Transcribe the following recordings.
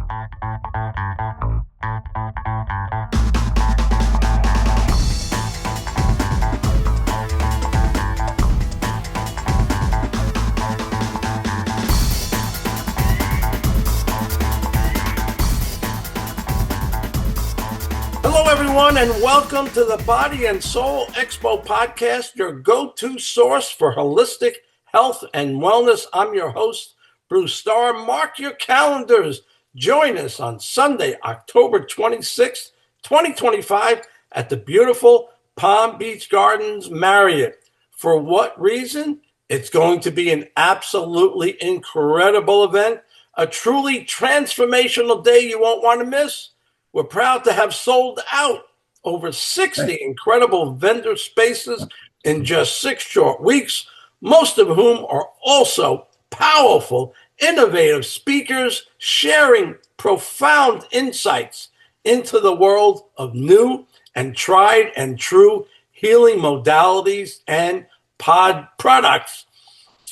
Hello, everyone, and welcome to the Body and Soul Expo podcast, your go-to source for holistic health and wellness. I'm your host, Bruce Starr. Mark your calendars. Join us on Sunday, October 26th, 2025 at the beautiful Palm Beach Gardens Marriott. For what reason? It's going to be an absolutely incredible event, a truly transformational day you won't want to miss. We're proud to have sold out over 60 incredible vendor spaces in just 6 short weeks, most of whom are also powerful, innovative speakers sharing profound insights into the world of new and tried and true healing modalities and pod products.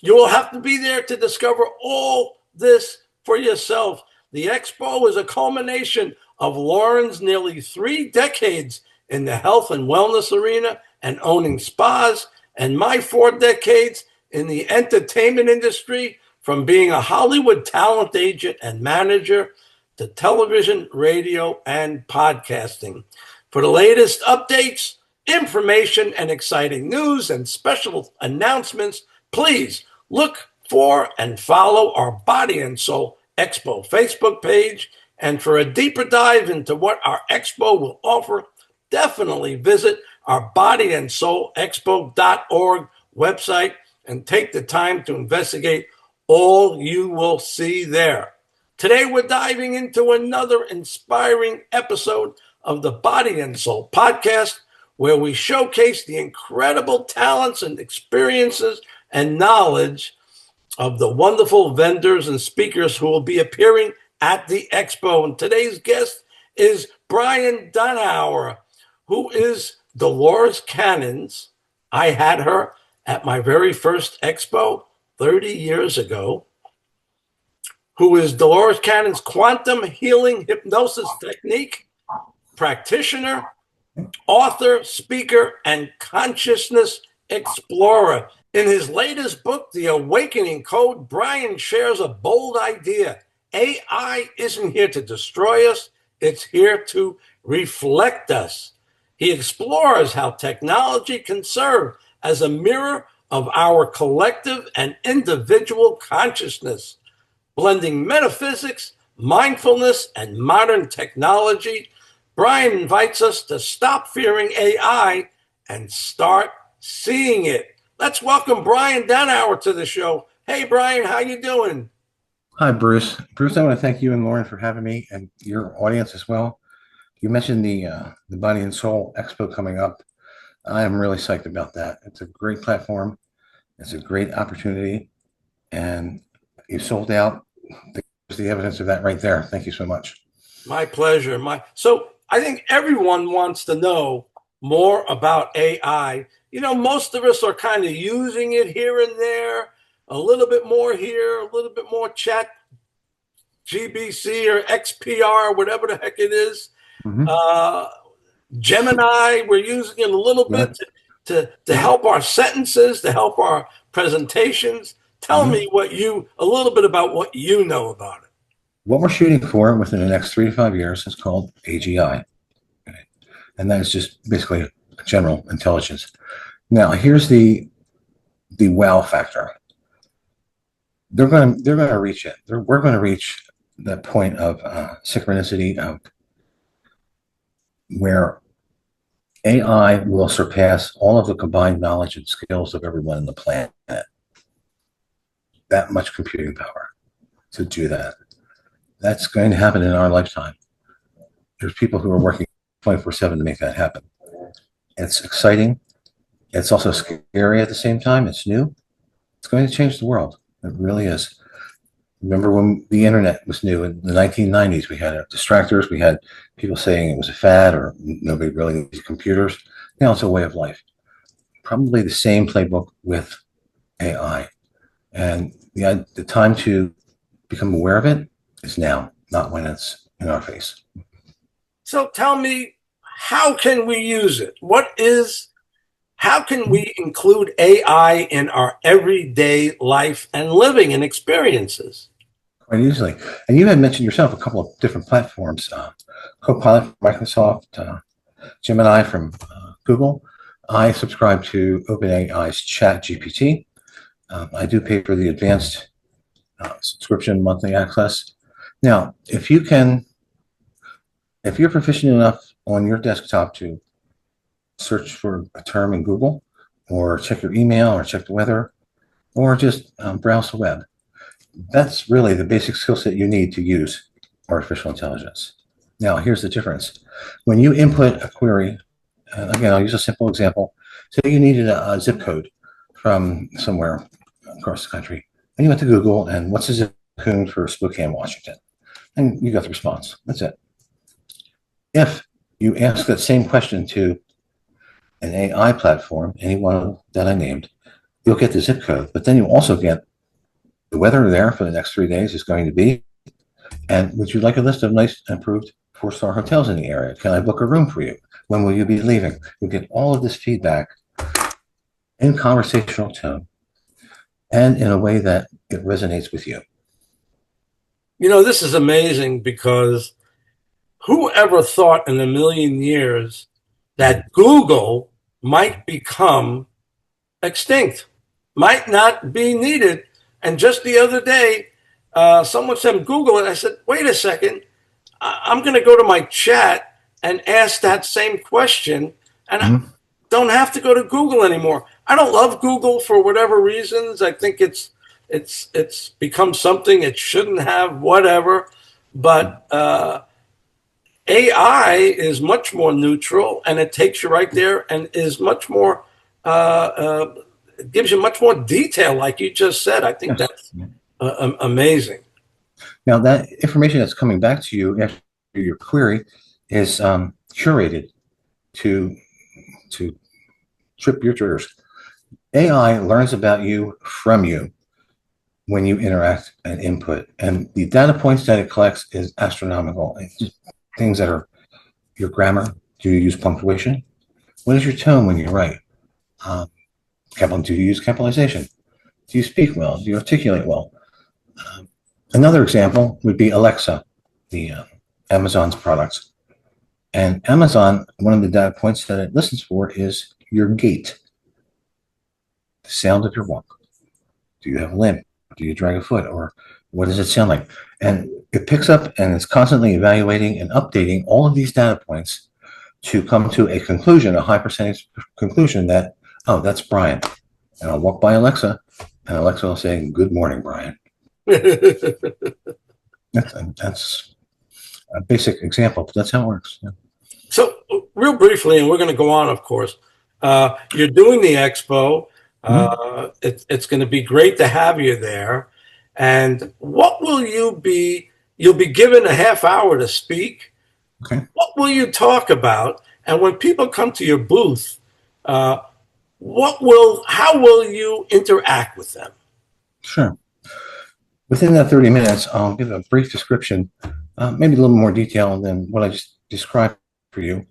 You will have to be there to discover all this for yourself. The Expo is a culmination of Lauren's nearly 3 decades in the health and wellness arena and owning spas, and my 4 decades in the entertainment industry, from being a Hollywood talent agent and manager to television, radio, and podcasting. For the latest updates, information, and exciting news and special announcements, please look for and follow our Body and Soul Expo Facebook page. And for a deeper dive into what our Expo will offer, definitely visit our bodyandsoulexpo.org website and take the time to investigate all you will see there. Today, we're diving into another inspiring episode of the Body and Soul podcast, where we showcase the incredible talents and experiences and knowledge of the wonderful vendors and speakers who will be appearing at the Expo. And today's guest is Brian Donahower, who is Dolores Cannon's. I had her at my very first Expo 30 years ago, who is Dolores Cannon's quantum healing hypnosis technique practitioner, author, speaker, and consciousness explorer. In his latest book, The Awakening Code, Brian shares a bold idea. AI isn't here to destroy us, it's here to reflect us. He explores how technology can serve as a mirror of our collective and individual consciousness, blending metaphysics, mindfulness, and modern technology. Brian invites us to stop fearing AI and start seeing it. Let's welcome Brian Donahower to the show. Hey, Brian, how you doing? Hi, Bruce. Bruce, I want to thank you and Lauren for having me, and your audience as well. You mentioned the Body and Soul Expo coming up. I am really psyched about that. It's a great platform. It's a great opportunity, and you sold out. There's the evidence of that right there. Thank you so much. My pleasure. So I think everyone wants to know more about AI. You know, most of us are kind of using it here and there. A little bit more here, a little bit more chat, GBC or XPR, whatever the heck it is. Mm-hmm. Gemini, we're using it a little bit to help our sentences, to help our presentations. Tell me a little bit about what you know about it. What we're shooting for within the next 3 to 5 years is called AGI. Okay? And that is just basically a general intelligence. Now, here's the wow factor. They're going to reach it. We're going to reach that point of synchronicity of where AI will surpass all of the combined knowledge and skills of everyone on the planet. That much computing power to do that. That's going to happen in our lifetime. There's people who are working 24/7 to make that happen. It's exciting. It's also scary at the same time. It's new. It's going to change the world. It really is. Remember when the internet was new in the 1990s, we had distractors, we had people saying it was a fad or nobody really needs computers. Now it's a way of life. Probably the same playbook with AI. And the time to become aware of it is now. not when it's in our face. So tell me, how can we use it? How can we include AI in our everyday life and living and experiences? Quite easily. And you had mentioned yourself a couple of different platforms, Copilot from Microsoft, Gemini from Google. I subscribe to OpenAI's Chat GPT. I do pay for the advanced subscription monthly access. Now, if you're proficient enough on your desktop to search for a term in Google, or check your email, or check the weather, or just browse the web, that's really the basic skill set you need to use artificial intelligence. Now, here's the difference. When you input a query, and again, I'll use a simple example. Say you needed a zip code from somewhere across the country, and you went to Google, and what's the zip code for Spokane, Washington? And you got the response. That's it. If you ask that same question to an AI platform, any one that I named, you'll get the zip code, but then you also get the weather there for the next 3 days is going to be, and would you like a list of nice improved 4-star hotels in the area? Can I book a room for you? When will you be leaving? You'll get all of this feedback in conversational tone and in a way that it resonates with you. You know, this is amazing because whoever thought in a million years that Google might become extinct, might not be needed. And just the other day, someone said Google, and I said, wait a second, I'm going to go to my chat and ask that same question, and I don't have to go to Google anymore. I don't love Google for whatever reasons. I think it's become something it shouldn't have, whatever. But AI is much more neutral, and it takes you right there and is much more, it gives you much more detail, like you just said. I think that's amazing. Now, that information that's coming back to you after your query is curated to trip your triggers. AI learns about you from you when you interact and input, and the data points that it collects is astronomical. It's just things that are your grammar. Do you use punctuation? What is your tone when you write? Do you use capitalization? Do you speak well? Do you articulate well? Another example would be Alexa, the Amazon's products. And Amazon, one of the data points that it listens for is your gait, the sound of your walk. Do you have a limp? Do you drag a foot? Or what does it sound like? And it picks up and it's constantly evaluating and updating all of these data points to come to a conclusion, a high percentage conclusion that, oh, that's Brian. And I'll walk by Alexa, and Alexa will say, good morning, Brian. That's a basic example, but that's how it works. Yeah. So real briefly, and we're going to go on, of course, you're doing the Expo. It's going to be great to have you there. And what will you'll be given a half hour to speak. Okay. What will you talk about? And when people come to your booth, how will you interact with them? Sure. Within that 30 minutes, I'll give a brief description, maybe a little more detail than what I just described for you.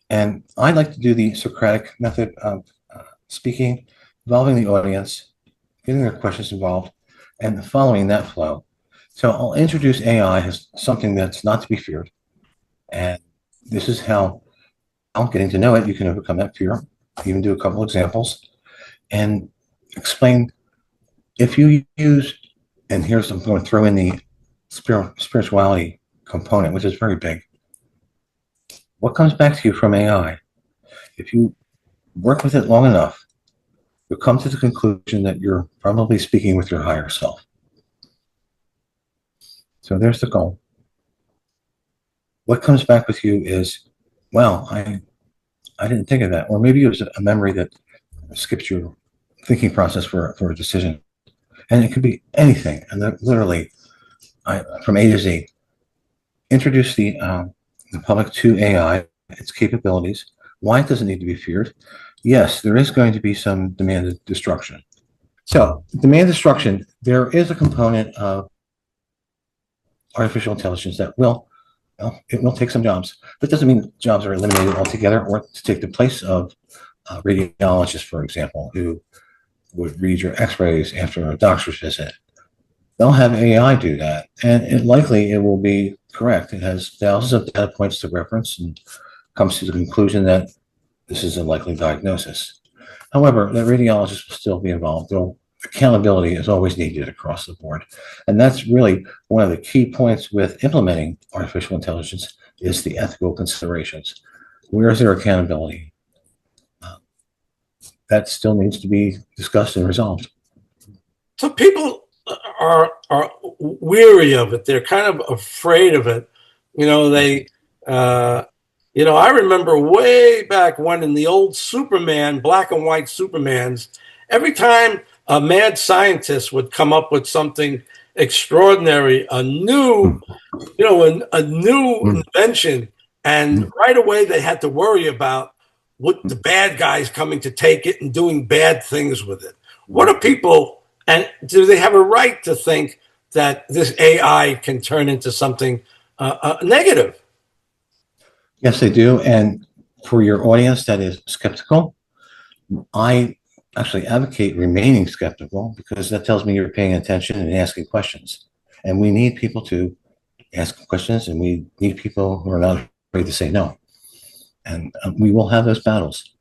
And I like to do the Socratic method of speaking, involving the audience, getting their questions involved, and following that flow. So I'll introduce AI as something that's not to be feared. And this is how, getting to know it, you can overcome that fear, even do a couple examples, and explain if you use, and here's, I'm going to throw in the spirituality component, which is very big. What comes back to you from AI? If you work with it long enough, you'll come to the conclusion that you're probably speaking with your higher self. So there's the goal. What comes back with you is, well, I didn't think of that. Or maybe it was a memory that skipped your thinking process for a decision. And it could be anything. And literally, from A to Z, introduce the public to AI, its capabilities, why it doesn't need to be feared. Yes, there is going to be some demanded destruction. So, demand destruction, there is a component of artificial intelligence that will, well, it will take some jobs, but it doesn't mean jobs are eliminated altogether or to take the place of radiologists, for example, who would read your x-rays after a doctor's visit. They'll have AI do that, and it will be correct. It has thousands of data points to reference and comes to the conclusion that this is a likely diagnosis. However, the radiologist will still be involved. Accountability is always needed across the board. And that's really one of the key points with implementing artificial intelligence is the ethical considerations. Where is there accountability? That still needs to be discussed and resolved. So people are weary of it. They're kind of afraid of it. I remember way back when in the old Superman, black and white Supermans, every time a mad scientist would come up with something extraordinary, a new invention, and right away they had to worry about what the bad guys coming to take it and doing bad things with it. What are people, and do they have a right to think that this AI can turn into something negative? Yes, they do. And for your audience that is skeptical, I actually advocate remaining skeptical because that tells me you're paying attention and asking questions. And we need people to ask questions, and we need people who are not afraid to say no. And we will have those battles.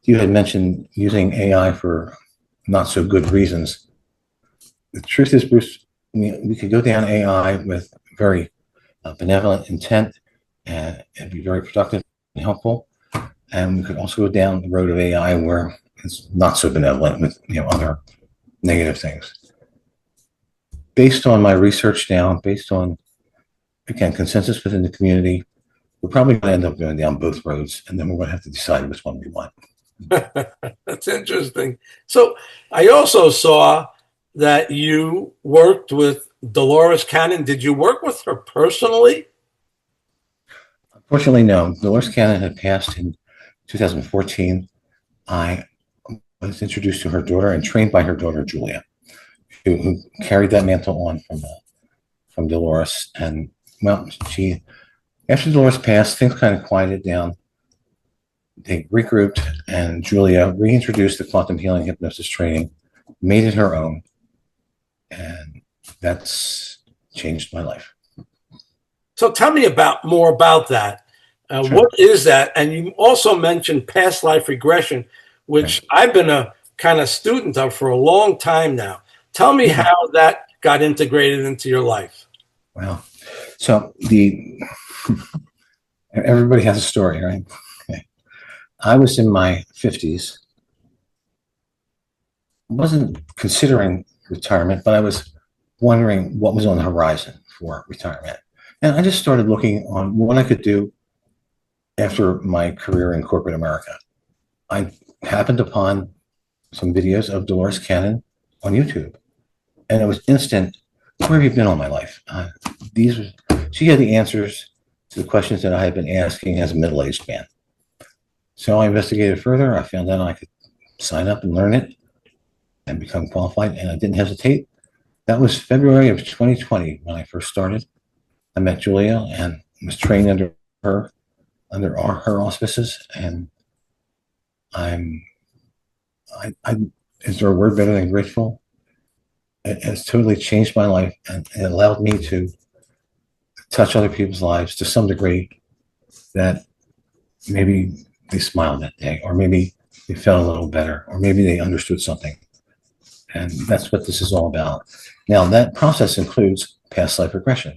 You had mentioned using AI for not so good reasons. The truth is, Bruce, we could go down AI with very benevolent intent and be very productive and helpful. And we could also go down the road of AI where it's not so benevolent with other negative things. Based on my research now, based on, again, consensus within the community, we're probably going to end up going down both roads, and then we're going to have to decide which one we want. That's interesting. So I also saw that you worked with Dolores Cannon. Did you work with her personally? Unfortunately, no. Dolores Cannon had passed in 2014. I was introduced to her daughter and trained by her daughter, Julia, who carried that mantle on from Dolores. And, well, after Dolores passed, things kind of quieted down. They regrouped, and Julia reintroduced the quantum healing hypnosis training, made it her own, and that's changed my life. So tell me more about that. Sure. What is that? And you also mentioned past life regression, which right. I've been a kind of student of for a long time now. Tell me how that got integrated into your life. Well, so everybody has a story, right? Okay. I was in my 50s. Wasn't considering retirement, but I was wondering what was on the horizon for retirement. And I just started looking on what I could do after my career in corporate America. I happened upon some videos of Dolores Cannon on YouTube, and it was instant. Where have you been all my life? She had the answers to the questions that I had been asking as a middle-aged man. So I investigated further. I found out I could sign up and learn it and become qualified, and I didn't hesitate. That was February of 2020 when I first started. I met Julia and was trained under her auspices, and is there a word better than grateful? It has totally changed my life, and it allowed me to touch other people's lives to some degree that maybe they smiled that day, or maybe they felt a little better, or maybe they understood something. And that's what this is all about. Now, that process includes past life regression.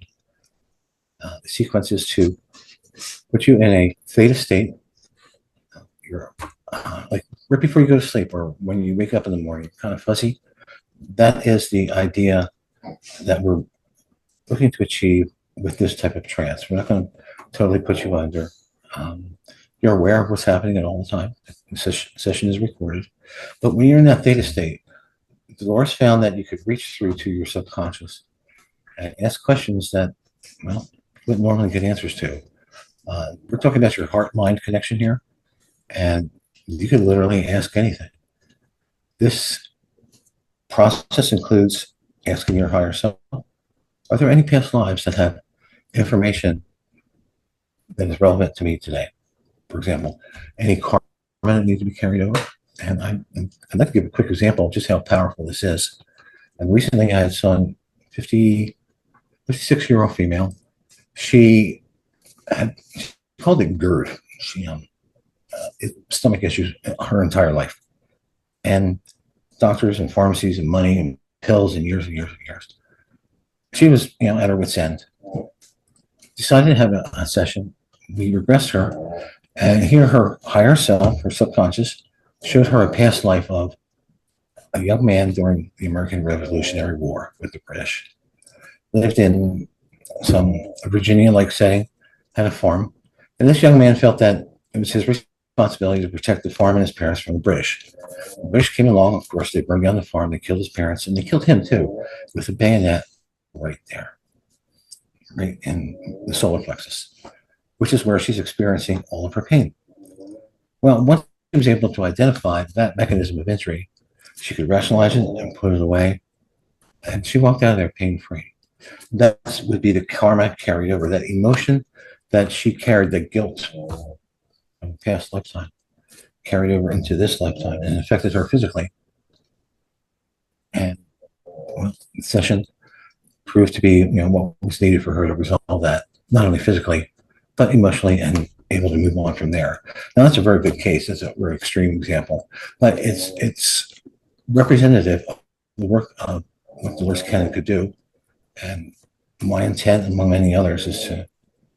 The sequence is to put you in a theta state. You're like right before you go to sleep, or when you wake up in the morning, kind of fuzzy. That is the idea that we're looking to achieve with this type of trance. We're not going to totally put you under. You're aware of what's happening at all the time. The session is recorded. But when you're in that theta state, Dolores found that you could reach through to your subconscious and ask questions that, well, you wouldn't normally get answers to. We're talking about your heart-mind connection here, and you could literally ask anything. This process includes asking your higher self, are there any past lives that have information that is relevant to me today. For example, any car that needs to be carried over. And I'd like to give a quick example of just how powerful this is. And recently I had son, 56-year-old female. She called it GERD. She stomach issues her entire life. And doctors and pharmacies and money and pills and years and years and years. She was, at her wit's end. Decided to have a session. We regressed her, and here her higher self, her subconscious, showed her a past life of a young man during the American Revolutionary War with the British. Lived in some Virginia-like setting, had a farm, and this young man felt that it was his responsibility to protect the farm and his parents from the British. The British came along, of course, they burned down the farm, they killed his parents, and they killed him too, with a bayonet right there, right in the solar plexus, which is where she's experiencing all of her pain. Well, once she was able to identify that mechanism of injury, she could rationalize it and put it away, and she walked out of there pain-free. That would be the karma carried over, that emotion that she carried, the guilt from past lifetime, carried over into this lifetime and affected her physically. And the session proved to be, what was needed for her to resolve that, not only physically, but emotionally, and able to move on from there. Now, that's a very good case. It's a very extreme example, but it's representative of the work of what Dolores Cannon could do. And my intent, among many others, is to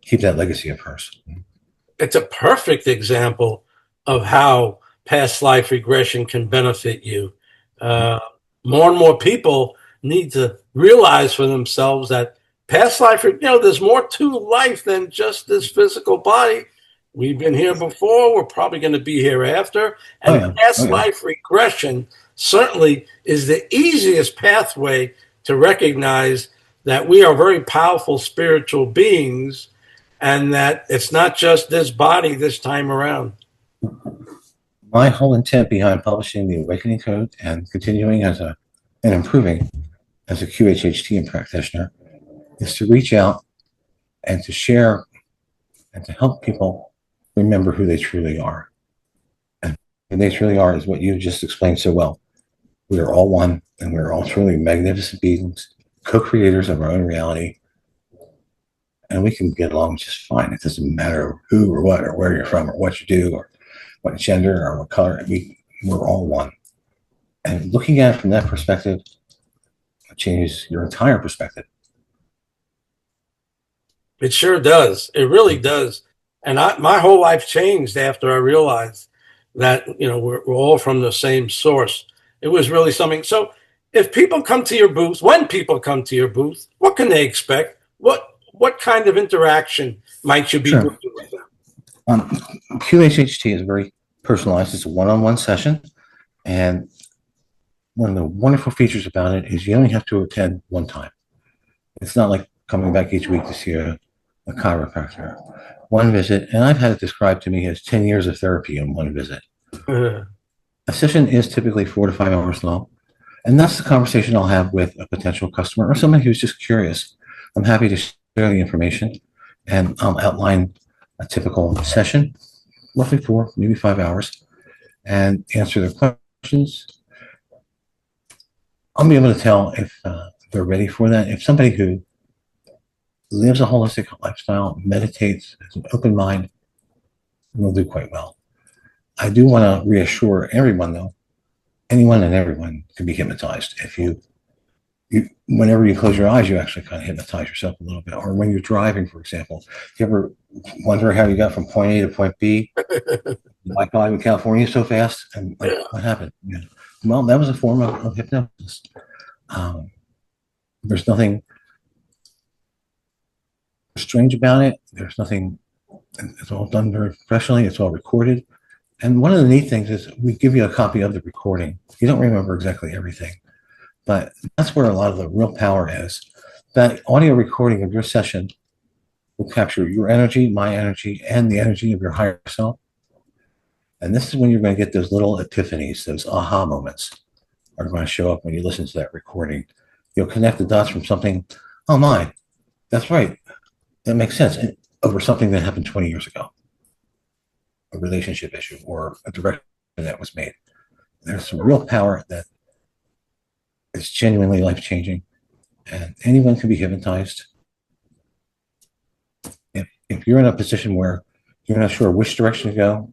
keep that legacy of hers. It's a perfect example of how past life regression can benefit you. More and more people need to realize for themselves that past life, there's more to life than just this physical body. We've been here before. We're probably going to be here after. And past life regression certainly is the easiest pathway to recognize that we are very powerful spiritual beings and that it's not just this body this time around. My whole intent behind publishing the Awakening Code and continuing and improving as a QHHT and practitioner is to reach out and to share and to help people remember who they truly are. And who they truly are is what you just explained so well. We are all one, and we're all truly magnificent beings, co-creators of our own reality, and we can get along just fine. It doesn't matter who or what or where you're from or what you do or what gender or what color. We're all one. And looking at it from that perspective changes your entire perspective. It sure does. It really does. And my whole life changed after I realized that, we're all from the same source. It was really something. So if people come to your booth, when people come to your booth, what can they expect? What kind of interaction might you be doing with them? QHHT is very personalized. It's a one-on-one session. And one of the wonderful features about it is you only have to attend one time. It's not like coming back each week to see a chiropractor. One visit, and I've had it described to me as 10 years of therapy in one visit. A session is typically 4 to 5 hours long. And that's the conversation I'll have with a potential customer or someone who's just curious. I'm happy to share the information, and I'll outline a typical session, roughly 4, maybe 5 hours, and answer their questions. I'll be able to tell if they're ready for that. If somebody who lives a holistic lifestyle, meditates, has an open mind, will do quite well. I do want to reassure everyone, though, anyone and everyone can be hypnotized. If you whenever you close your eyes, you actually kind of hypnotize yourself a little bit. Or when you're driving, for example, you ever wonder how you got from point A to point B? My God, in California so fast, and what happened? Well, that was a form of hypnosis. There's nothing strange about it. There's nothing. It's all done very professionally. It's all recorded. And one of the neat things is we give you a copy of the recording. You don't remember exactly everything, but that's where a lot of the real power is. That audio recording of your session will capture your energy, my energy, and the energy of your higher self. And this is when you're going to get those little epiphanies, those aha moments are going to show up when you listen to that recording. You'll connect the dots from something, oh my, that's right. That makes sense. And over something that happened 20 years ago, a relationship issue or a direction that was made. There's some real power that is genuinely life changing, and anyone can be hypnotized. If you're in a position where you're not sure which direction to go,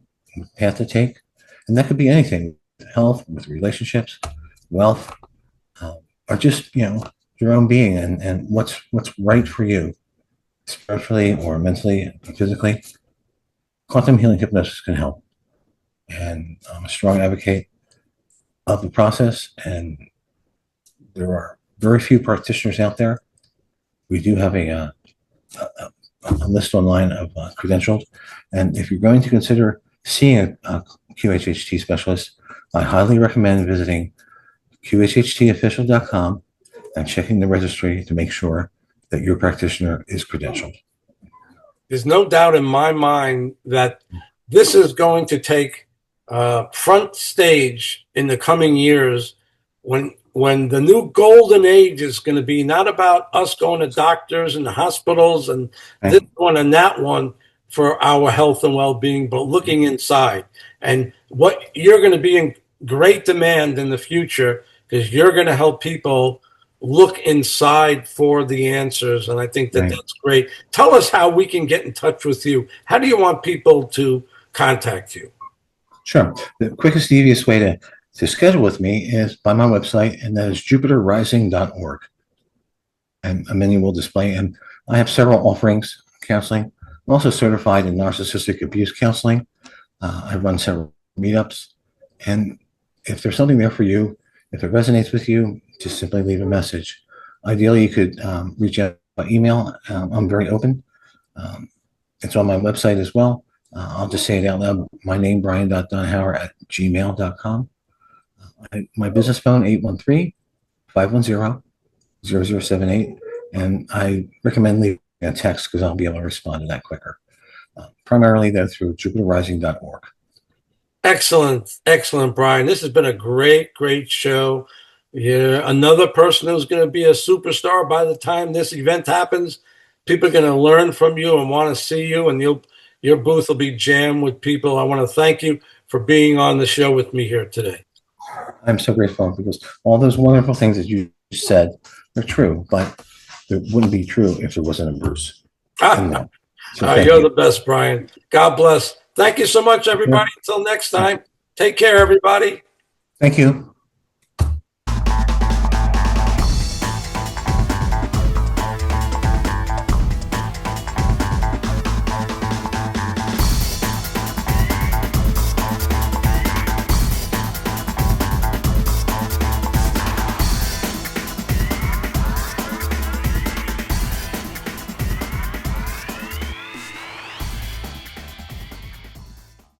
path to take, and that could be anything, with health, with relationships, wealth, or just your own being and what's right for you, spiritually or mentally, or physically. Quantum healing hypnosis can help, and I'm a strong advocate of the process. And there are very few practitioners out there. We do have a list online of credentials, and if you're going to consider seeing a QHHT specialist, I highly recommend visiting qhhtofficial.com and checking the registry to make sure that your practitioner is credentialed. There's no doubt in my mind that this is going to take front stage in the coming years when the new golden age is going to be not about us going to doctors and hospitals and this one and that one for our health and well-being, but looking inside. And what you're going to be in great demand in the future because you're going to help people look inside for the answers. And I think that that's great. Tell us how we can get in touch with you. How do you want people to contact you? Sure. The quickest, easiest way to schedule with me is by my website, and that is jupiterrising.org. And a menu will display. And I have several offerings, counseling. I'm also certified in narcissistic abuse counseling. I run several meetups. And if there's something there for you, if it resonates with you, just simply leave a message. Ideally, you could reach out by email. I'm very open. It's on my website as well. I'll just say it out loud. My name, brian.donahower@gmail.com. My business phone, 813-510-0078. And I recommend leaving a text because I'll be able to respond to that quicker. Primarily, though, through jupiterrising.org. Excellent. Excellent, Brian. This has been a great, great show. You're another person who's going to be a superstar by the time this event happens. People are going to learn from you and want to see you, and your booth will be jammed with people. I want to thank you for being on the show with me here today. I'm so grateful because all those wonderful things that you said are true, but it wouldn't be true if there wasn't a Bruce. So you're the best, Brian. God bless. Thank you so much, everybody. Until next time, take care, everybody. Thank you.